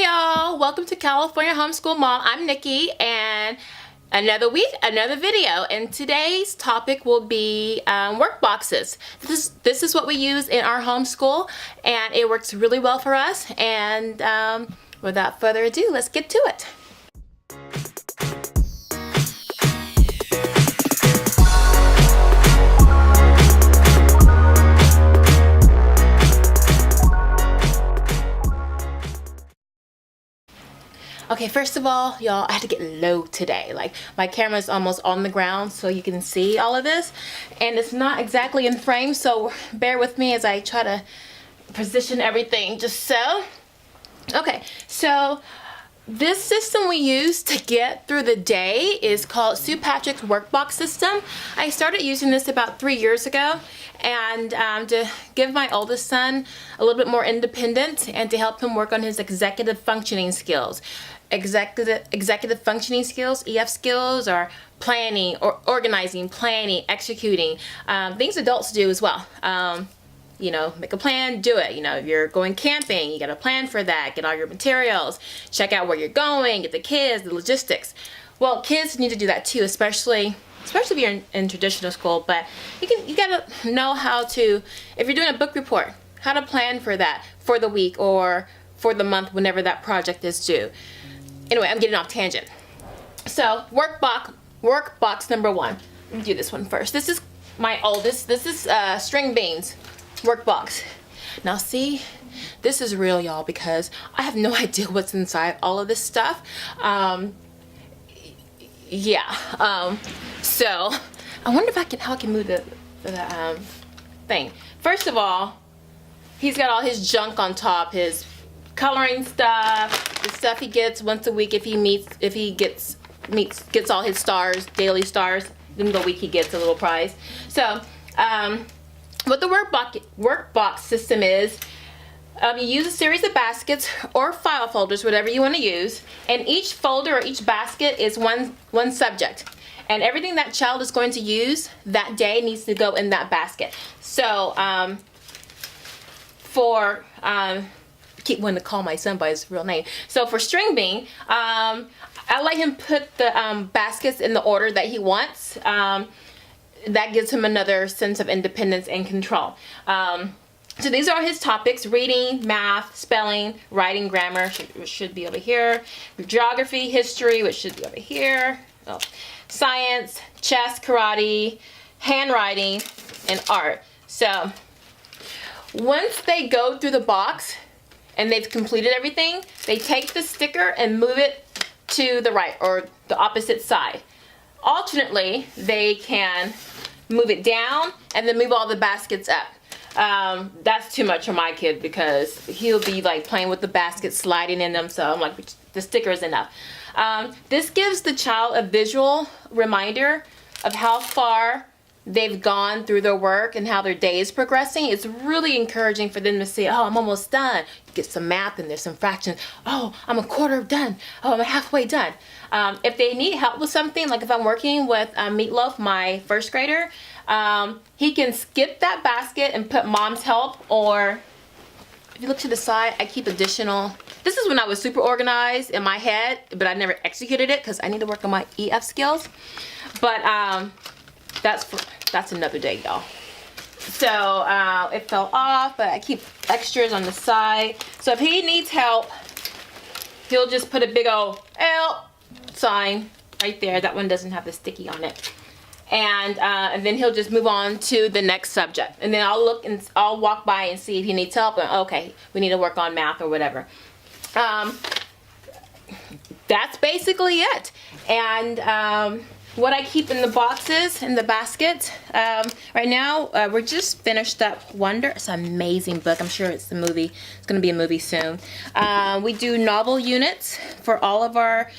y'all, welcome to California Homeschool Mom. I'm Nikki, and another week, another video, and today's topic will be work boxes. This is what we use in our homeschool, and it works really well for us. And without further ado, let's get to it. Okay, first of all, y'all, I had to get low today. Like, my camera's almost on the ground so you can see all of this. And it's not exactly in frame, so bear with me as I try to position everything just so. Okay, so this system we use to get through the day is called Sue Patrick's Workbox System. I started using this about 3 years ago, and to give my oldest son a little bit more independence and to help him work on his executive functioning skills. Executive functioning skills, EF skills, are planning, or organizing, planning, executing, things adults do as well. You know, make a plan, do it. You know, if you're going camping, you got to plan for that, get all your materials, check out where you're going, get the kids, the logistics. Well, kids need to do that too, especially if you're in traditional school, but you got to know how to, if you're doing a book report, how to plan for that for the week or for the month, whenever that project is due. Anyway, I'm getting off tangent. So, workbox number one. Let me do this one first. This is my oldest. This is string beans workbox. Now see, this is real, y'all, because I have no idea what's inside all of this stuff. So I wonder if how I can move the thing. First of all, he's got all his junk on top, his coloring stuff, the stuff he gets once a week if he gets all his stars, daily stars. Then the week he gets a little prize. So what the workbox system is, you use a series of baskets or file folders, whatever you want to use, and each folder or each basket is one subject, and everything that child is going to use that day needs to go in that basket. So I keep wanting to call my son by his real name. So for string bean, I let him put the baskets in the order that he wants. That gives him another sense of independence and control. So these are his topics: reading, math, spelling, writing, grammar, which should be over here, geography, history, which should be over here, science, chess, karate, handwriting, and art. So once they go through the box and they've completed everything, they take the sticker and move it to the right or the opposite side. Alternately, they can move it down and then move all the baskets up. That's too much for my kid because he'll be like playing with the baskets, sliding in them, so I'm like, the sticker is enough. This gives the child a visual reminder of how far they've gone through their work and how their day is progressing. It's really encouraging for them to see, oh, I'm almost done. Get some math and there's some fractions. Oh, I'm a quarter done. Oh, I'm halfway done. If they need help with something, like if I'm working with Meatloaf, my first grader, he can skip that basket and put mom's help, or if you look to the side, I keep additional. This is when I was super organized in my head, but I never executed it because I need to work on my EF skills. But that's another day, y'all. So it fell off, but I keep extras on the side. So if he needs help, he'll just put a big old help sign right there. That one doesn't have the sticky on it. And then he'll just move on to the next subject. And then I'll look and I'll walk by and see if he needs help. And, okay, we need to work on math or whatever. That's basically it. And what I keep in the boxes, in the basket, right now, we're just finished up Wonder. It's an amazing book. I'm sure it's a movie. It's going to be a movie soon. We do novel units for all of our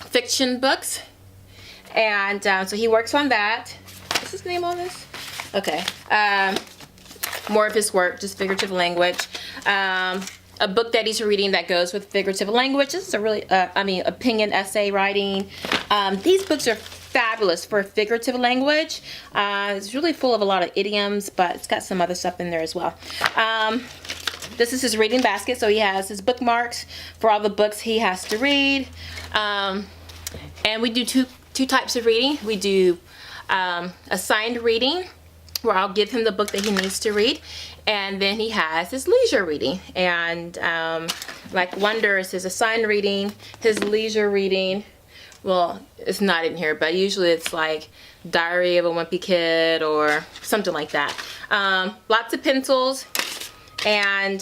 fiction books. And so he works on that. What's his name on this? Okay. More of his work, just figurative language. A book that he's reading that goes with figurative language. This is a really, opinion essay writing. These books are fabulous for figurative language. It's really full of a lot of idioms, but it's got some other stuff in there as well. this is his reading basket. So he has his bookmarks for all the books he has to read. And we do two types of reading. We do assigned reading, where I'll give him the book that he needs to read, and then he has his leisure reading. And like Wonder is his assigned reading. His leisure reading, well, it's not in here, but usually it's like Diary of a Wimpy Kid or something like that. Lots of pencils and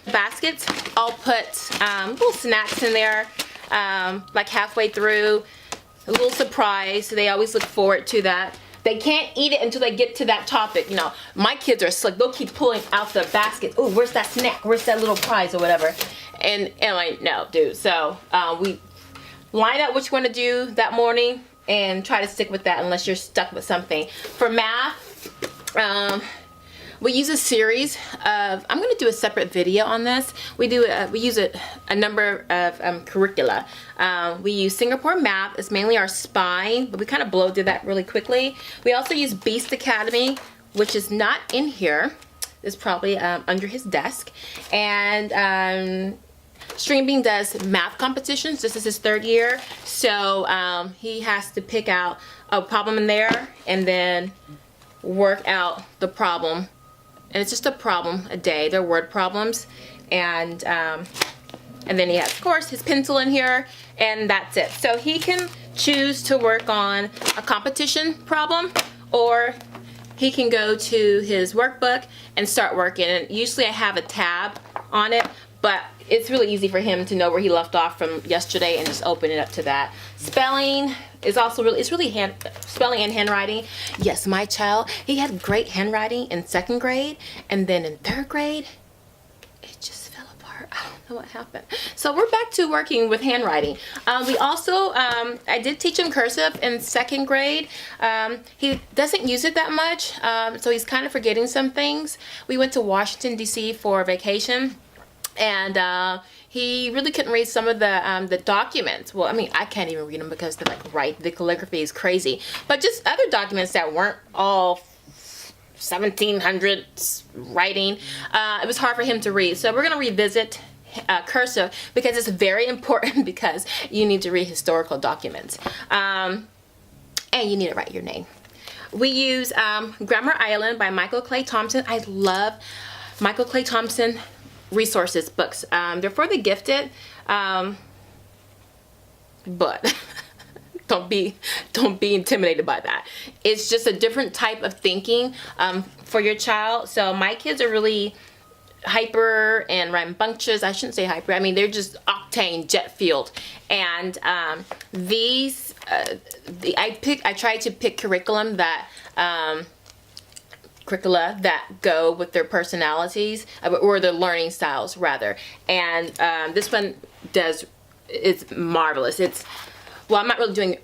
baskets. I'll put little snacks in there, like halfway through, a little surprise. So they always look forward to that. They can't eat it until they get to that topic. You know, my kids are slick. They'll keep pulling out the basket. Oh, where's that snack? Where's that little prize or whatever? And I'm like, no, dude. So we line up what you want to do that morning and try to stick with that unless you're stuck with something. For math, we use a series of, I'm going to do a separate video on this. We use a number of curricula. We use Singapore Math. It's mainly our spine, but we kind of blow through that really quickly. We also use Beast Academy, which is not in here. It's probably under his desk. And String Bean does math competitions. This is his 3rd year. So he has to pick out a problem in there and then work out the problem. And it's just a problem a day. They're word problems. And then he has, of course, his pencil in here, and that's it. So he can choose to work on a competition problem, or he can go to his workbook and start working. And usually I have a tab on it, but it's really easy for him to know where he left off from yesterday and just open it up to that. Spelling is also really, spelling and handwriting. Yes, my child, he had great handwriting in 2nd grade, and then in 3rd grade, it just fell apart. I don't know what happened. So we're back to working with handwriting. We also, I did teach him cursive in 2nd grade. He doesn't use it that much, so he's kind of forgetting some things. We went to Washington, D.C. for vacation. And he really couldn't read some of the documents. Well, I mean, I can't even read them because the calligraphy is crazy. But just other documents that weren't all 1700s writing, it was hard for him to read. So we're going to revisit cursive because it's very important, because you need to read historical documents. And you need to write your name. We use Grammar Island by Michael Clay Thompson. I love Michael Clay Thompson resources books. They're for the gifted, but don't be intimidated by that. It's just a different type of thinking for your child. So my kids are really hyper and rambunctious. I shouldn't say hyper. I mean, they're just octane, jet fueled. And these I try to pick curricula that go with their personalities, or their learning styles rather. And this one is marvelous. Well, I'm not really doing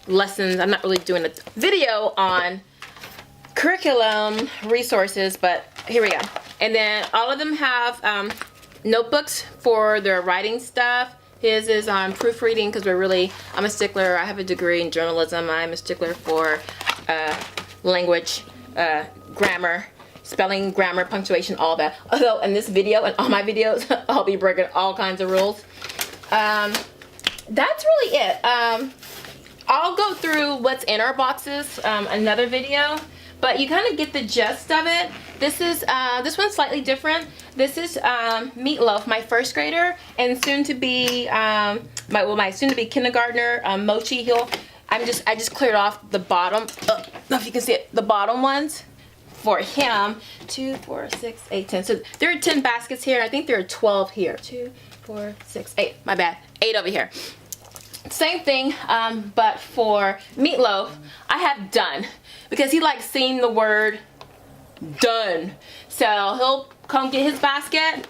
lessons. I'm not really doing a video on curriculum resources, but here we go. And then all of them have notebooks for their writing stuff. His is on proofreading, because I'm a stickler. I have a degree in journalism. I'm a stickler for language, grammar, spelling, grammar, punctuation, all that. Although in this video and all my videos, I'll be breaking all kinds of rules. That's really it. I'll go through what's in our boxes another video, but you kind of get the gist of it. This one's slightly different. This is Meatloaf, my 1st grader, and soon to be my soon to be kindergartner, Mochi. I just cleared off the bottom. I don't know if you can see it. The bottom ones for him. 2, 4, 6, 8, 10. So there are 10 baskets here. I think there are 12 here. 2, 4, 6, 8. My bad. 8 over here. Same thing, but for Meatloaf, I have done, because he likes seeing the word done. So he'll come get his basket.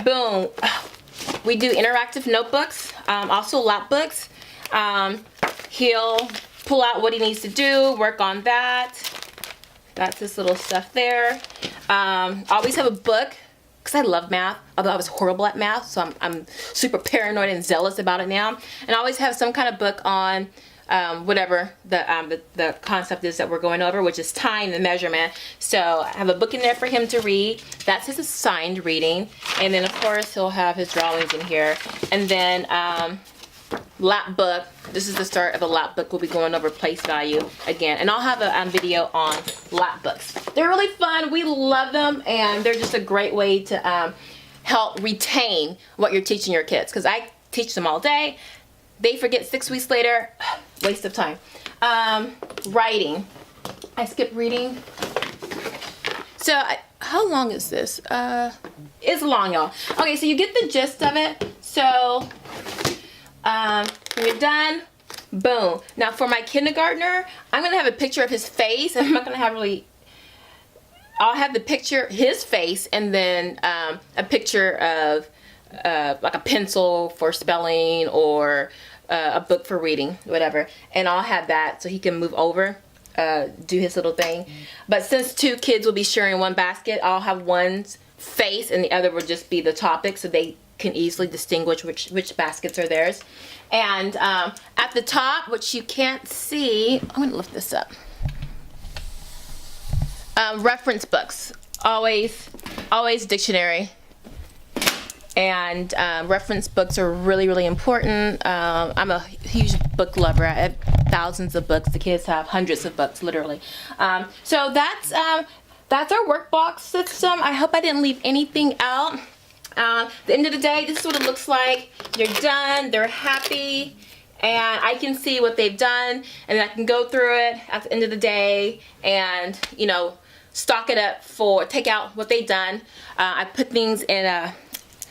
Boom. We do interactive notebooks, also lap books. He'll pull out what he needs to do, work on that. That's this little stuff there. Always have a book, because I love math, although I was horrible at math, so I'm super paranoid and zealous about it now. And I always have some kind of book on whatever the concept is that we're going over, which is time and measurement. So I have a book in there for him to read. That's his assigned reading. And then of course he'll have his drawings in here. And then lap book. This is the start of a lap book. We'll be going over place value again. And I'll have a video on lap books. They're really fun. We love them. And they're just a great way to help retain what you're teaching your kids. Because I teach them all day. They forget 6 weeks later. Waste of time. Writing. I skipped reading. So how long is this? It's long, y'all. Okay, so you get the gist of it. So when you're done, boom. Now for my kindergartner, I'm gonna have a picture of his face. I'm not gonna have really. I'll have the picture, his face, and then a picture of like a pencil for spelling or a book for reading, whatever. And I'll have that so he can move over, do his little thing. But since 2 kids will be sharing one basket, I'll have one's face and the other will just be the topic, so they can easily distinguish which baskets are theirs. And at the top, which you can't see, I'm gonna lift this up. Reference books, always dictionary. And reference books are really important. I'm a huge book lover. I have thousands of books. The kids have hundreds of books, literally. So that's our workbox system. I hope I didn't leave anything out. At the end of the day, this is what it looks like. You're done. They're happy. And I can see what they've done. And I can go through it at the end of the day and, you know, stock it up take out what they've done. I put things in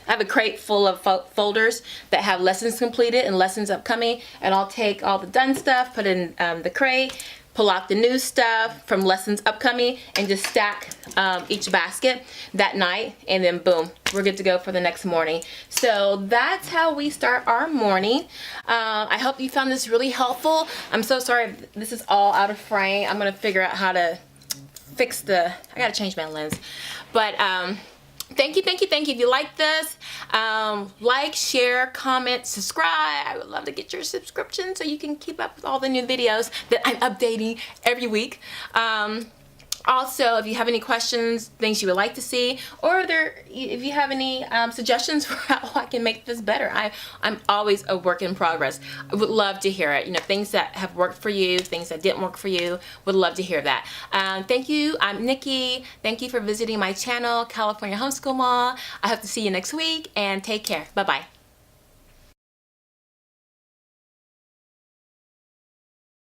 I have a crate full of folders that have lessons completed and lessons upcoming, and I'll take all the done stuff, put it in the crate, pull out the new stuff from lessons upcoming, and just stack each basket that night, and then boom, we're good to go for the next morning. So that's how we start our morning. I hope you found this really helpful. I'm so sorry if this is all out of frame. I'm gonna figure out how to fix I gotta change my lens. But thank you. If you like this, like, share, comment, subscribe. I would love to get your subscription so you can keep up with all the new videos that I'm updating every week. Also, if you have any questions, things you would like to see, or if you have any suggestions for how I can make this better, I'm always a work in progress. I would love to hear it. You know, things that have worked for you, things that didn't work for you, would love to hear that. Thank you. I'm Nikki. Thank you for visiting my channel, California Homeschool Mom. I hope to see you next week, and take care. Bye-bye.